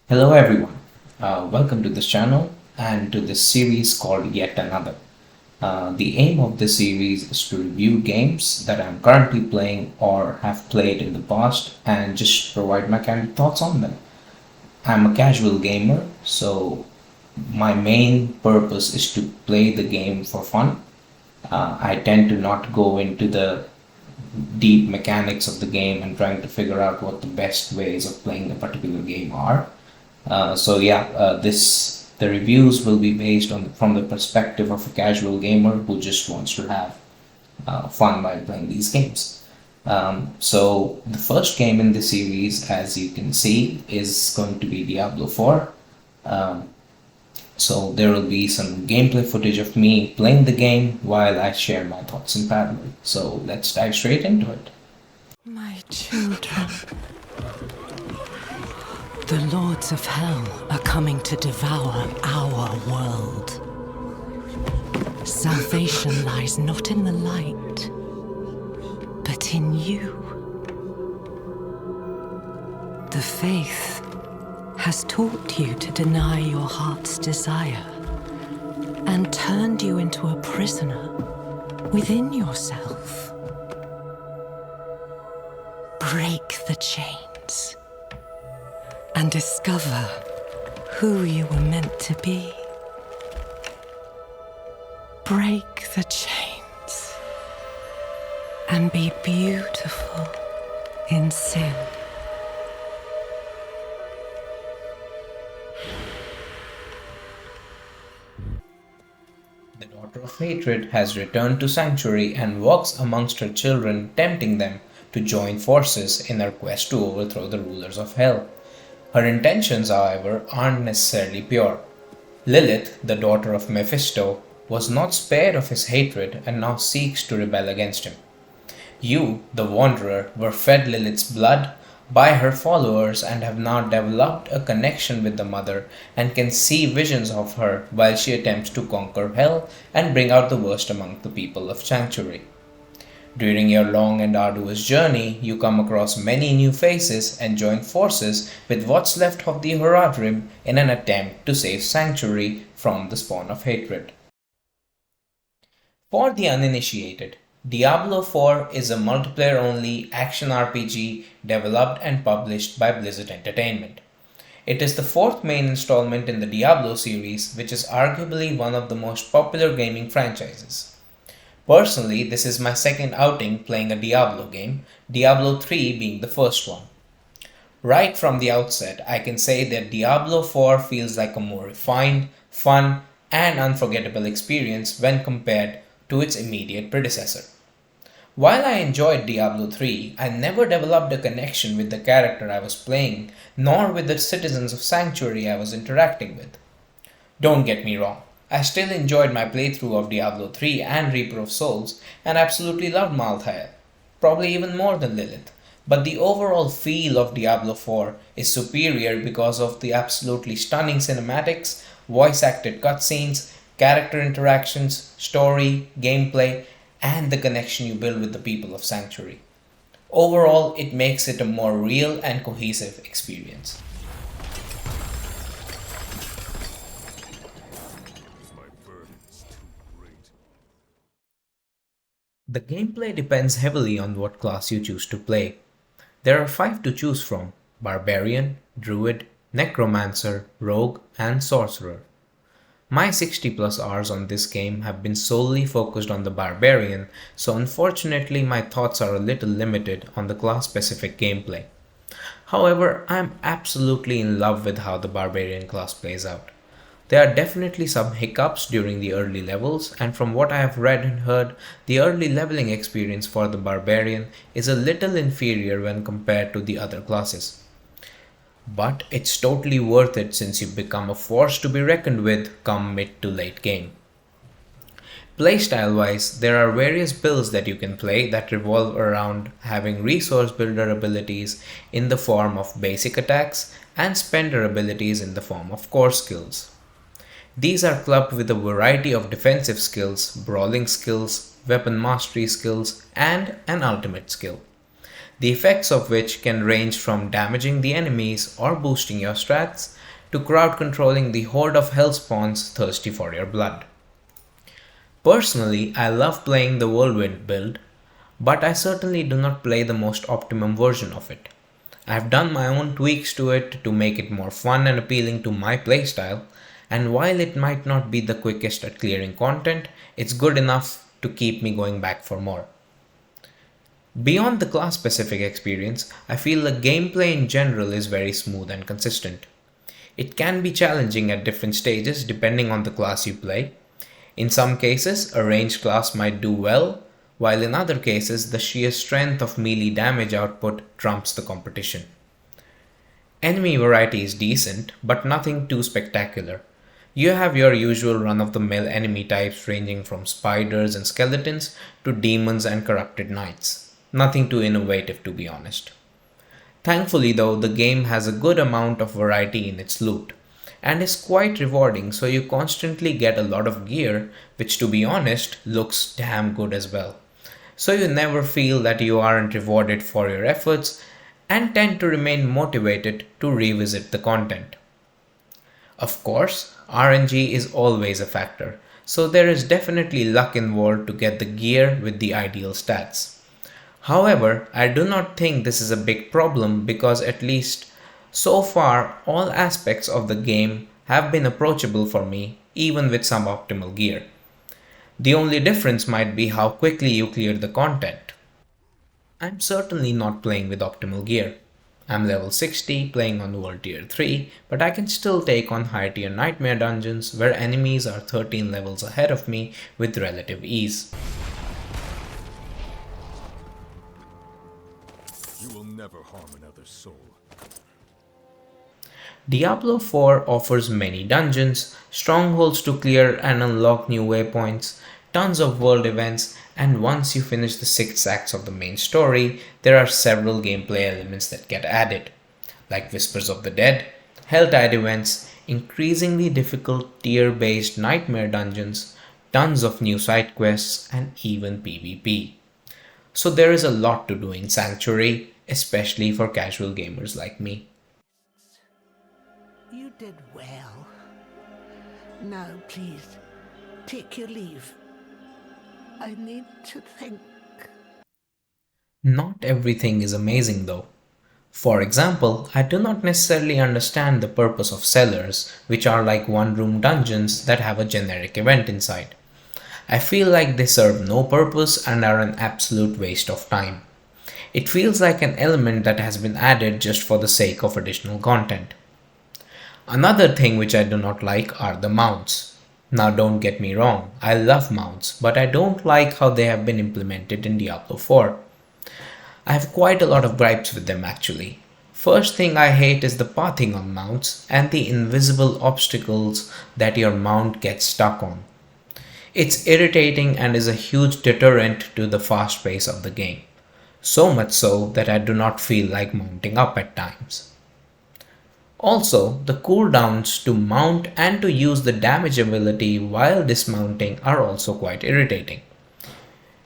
Hello everyone, welcome to this channel and to this series called Yet Another. The aim of this series is to review games that I'm currently playing or have played in the past and just provide my candid thoughts on them. I'm a casual gamer, so my main purpose is to play the game for fun. I tend to not go into the deep mechanics of the game and trying to figure out what the best ways of playing a particular game are. This the reviews will be based on from the perspective of a casual gamer who just wants to have fun while playing these games. So the first game in the series, as you can see, is going to be Diablo 4. Um, so there will be some gameplay footage of me playing the game while I share my thoughts in parallel. So let's dive straight into it. My children, the lords of hell are coming to devour our world. Salvation lies not in the light, but in you. The faith has taught you to deny your heart's desire and turned you into a prisoner within yourself. Break the chains and discover who you were meant to be. Break the chains and be beautiful in sin. The daughter of hatred has returned to Sanctuary and walks amongst her children, tempting them to join forces in her quest to overthrow the rulers of hell. Her intentions, however, aren't necessarily pure. Lilith, the daughter of Mephisto, was not spared of his hatred and now seeks to rebel against him. You, the Wanderer, were fed Lilith's blood by her followers and have now developed a connection with the Mother and can see visions of her while she attempts to conquer hell and bring out the worst among the people of Sanctuary. During your long and arduous journey, you come across many new faces and join forces with what's left of the Horadrim in an attempt to save Sanctuary from the spawn of hatred. For the uninitiated, Diablo 4 is a multiplayer only action RPG developed and published by Blizzard Entertainment. It is the fourth main installment in the Diablo series, which is arguably one of the most popular gaming franchises. Personally, this is my second outing playing a Diablo game, Diablo 3 being the first one. Right from the outset, I can say that Diablo 4 feels like a more refined, fun, and unforgettable experience when compared to its immediate predecessor. While I enjoyed Diablo 3, I never developed a connection with the character I was playing, nor with the citizens of Sanctuary I was interacting with. Don't get me wrong, I still enjoyed my playthrough of Diablo 3 and Reaper of Souls, and absolutely loved Malthael, probably even more than Lilith. But the overall feel of Diablo 4 is superior because of the absolutely stunning cinematics, voice acted cutscenes, character interactions, story, gameplay, and the connection you build with the people of Sanctuary. Overall, it makes it a more real and cohesive experience. The gameplay depends heavily on what class you choose to play. There are 5 to choose from: Barbarian, Druid, Necromancer, Rogue, and Sorcerer. My 60 plus hours on this game have been solely focused on the Barbarian, so unfortunately my thoughts are a little limited on the class specific gameplay. However, I am absolutely in love with how the Barbarian class plays out. There are definitely some hiccups during the early levels, and from what I have read and heard, the early leveling experience for the Barbarian is a little inferior when compared to the other classes. But it's totally worth it since you become a force to be reckoned with come mid to late game. Playstyle wise, there are various builds that you can play that revolve around having resource builder abilities in the form of basic attacks and spender abilities in the form of core skills. These are clubbed with a variety of defensive skills, brawling skills, weapon mastery skills, and an ultimate skill. the effects of which can range from damaging the enemies or boosting your strats to crowd controlling the horde of hellspawns thirsty for your blood. Personally, I love playing the Whirlwind build, but I certainly do not play the most optimum version of it. I have done my own tweaks to it to make it more fun and appealing to my playstyle, and while it might not be the quickest at clearing content, it's good enough to keep me going back for more. Beyond the class specific experience, I feel the gameplay in general is very smooth and consistent. It can be challenging at different stages depending on the class you play. In some cases, a ranged class might do well, while in other cases, the sheer strength of melee damage output trumps the competition. Enemy variety is decent, but nothing too spectacular. You have your usual run-of-the-mill enemy types ranging from spiders and skeletons to demons and corrupted knights. Nothing too innovative, to be honest. Thankfully though, the game has a good amount of variety in its loot, and is quite rewarding, so you constantly get a lot of gear, which to be honest, looks damn good as well. So you never feel that you aren't rewarded for your efforts, and tend to remain motivated to revisit the content. Of course, RNG is always a factor, so there is definitely luck involved to get the gear with the ideal stats. However, I do not think this is a big problem because at least so far all aspects of the game have been approachable for me even with suboptimal gear. The only difference might be how quickly you clear the content. I'm certainly not playing with optimal gear. I'm level 60 playing on World Tier 3, but I can still take on high tier nightmare dungeons where enemies are 13 levels ahead of me with relative ease. Never harm another soul. Diablo IV offers many dungeons, strongholds to clear and unlock new waypoints, tons of world events, and once you finish the 6 acts of the main story, there are several gameplay elements that get added, like Whispers of the Dead, Helltide events, increasingly difficult tier-based nightmare dungeons, tons of new side quests, and even PvP. So there is a lot to do in Sanctuary, especially for casual gamers like me. You did well. Now, please, take your leave. I need to think. Not everything is amazing though. For example, I do not necessarily understand the purpose of cellars, which are like one-room dungeons that have a generic event inside. I feel like they serve no purpose and are an absolute waste of time. It feels like an element that has been added just for the sake of additional content. Another thing which I do not like are the mounts. Now don't get me wrong, I love mounts, but I don't like how they have been implemented in Diablo 4. I have quite a lot of gripes with them actually. First thing I hate is the pathing on mounts and the invisible obstacles that your mount gets stuck on. It's irritating and is a huge deterrent to the fast pace of the game. So much so that I do not feel like mounting up at times. Also, the cooldowns to mount and to use the damage ability while dismounting are also quite irritating.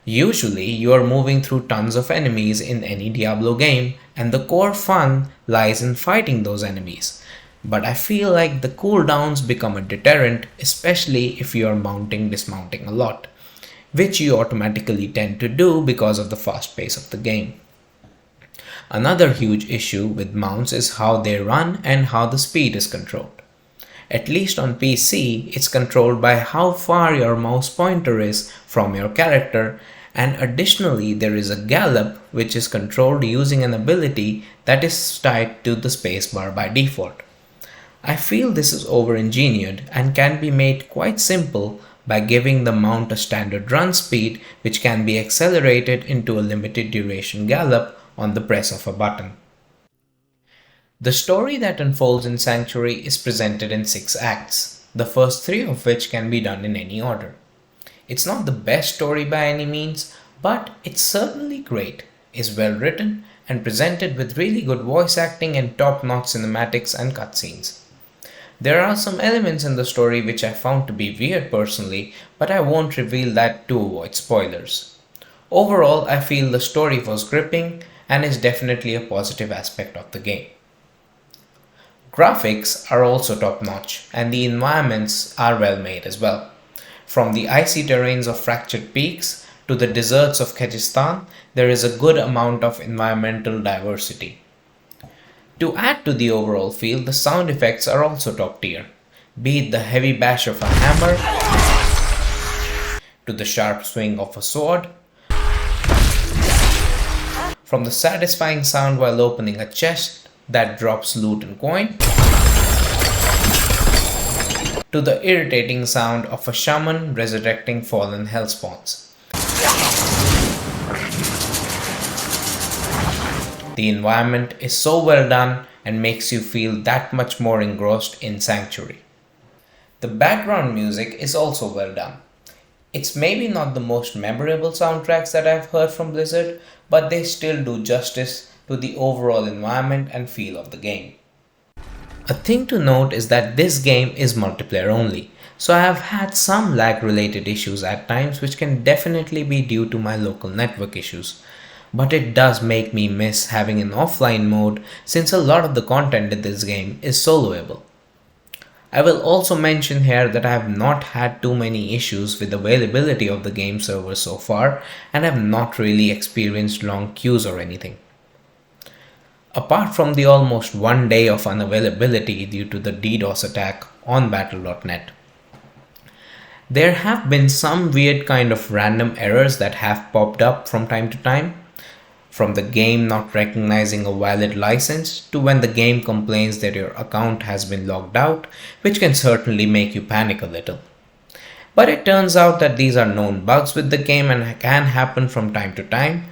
Usually, you are moving through tons of enemies in any Diablo game, and the core fun lies in fighting those enemies. But I feel like the cooldowns become a deterrent, especially if you are dismounting a lot, which you automatically tend to do because of the fast pace of the game. Another huge issue with mounts is how they run and how the speed is controlled. At least on PC, it's controlled by how far your mouse pointer is from your character, and additionally there is a gallop which is controlled using an ability that is tied to the spacebar by default. I feel this is over-engineered and can be made quite simple by giving the mount a standard run speed which can be accelerated into a limited duration gallop on the press of a button. The story that unfolds in Sanctuary is presented in 6 acts, the first 3 of which can be done in any order. It's not the best story by any means, but it's certainly great, is well written, and presented with really good voice acting and top-notch cinematics and cutscenes. There are some elements in the story which I found to be weird personally, but I won't reveal that to avoid spoilers. Overall, I feel the story was gripping and is definitely a positive aspect of the game. Graphics are also top notch, and the environments are well made as well. From the icy terrains of Fractured Peaks to the deserts of Kyrgyzstan, there is a good amount of environmental diversity. To add to the overall feel, the sound effects are also top tier, be it the heavy bash of a hammer, to the sharp swing of a sword, from the satisfying sound while opening a chest that drops loot and coin, to the irritating sound of a shaman resurrecting fallen hellspawns. The environment is so well done and makes you feel that much more engrossed in Sanctuary. The background music is also well done. It's maybe not the most memorable soundtracks that I've heard from Blizzard, but they still do justice to the overall environment and feel of the game. A thing to note is that this game is multiplayer only, so I have had some lag related issues at times which can definitely be due to my local network issues. But it does make me miss having an offline mode since a lot of the content in this game is soloable. I will also mention here that I have not had too many issues with availability of the game server so far and have not really experienced long queues or anything. Apart from the almost 1 day of unavailability due to the DDoS attack on Battle.net. There have been some weird kind of random errors that have popped up from time to time, from the game not recognizing a valid license to when the game complains that your account has been logged out, which can certainly make you panic a little. But it turns out that these are known bugs with the game and can happen from time to time,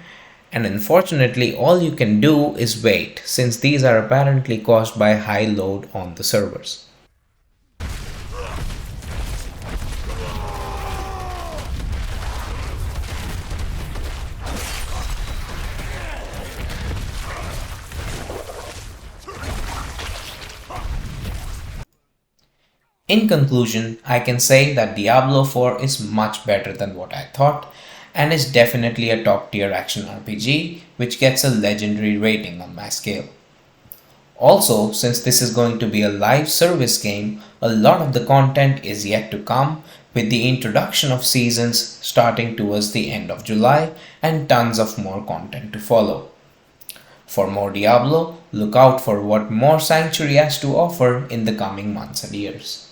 and unfortunately all you can do is wait since these are apparently caused by high load on the servers. In conclusion, I can say that Diablo IV is much better than what I thought and is definitely a top tier action RPG which gets a legendary rating on my scale. Also, since this is going to be a live service game, a lot of the content is yet to come with the introduction of seasons starting towards the end of July and tons of more content to follow. For more Diablo, look out for what more Sanctuary has to offer in the coming months and years.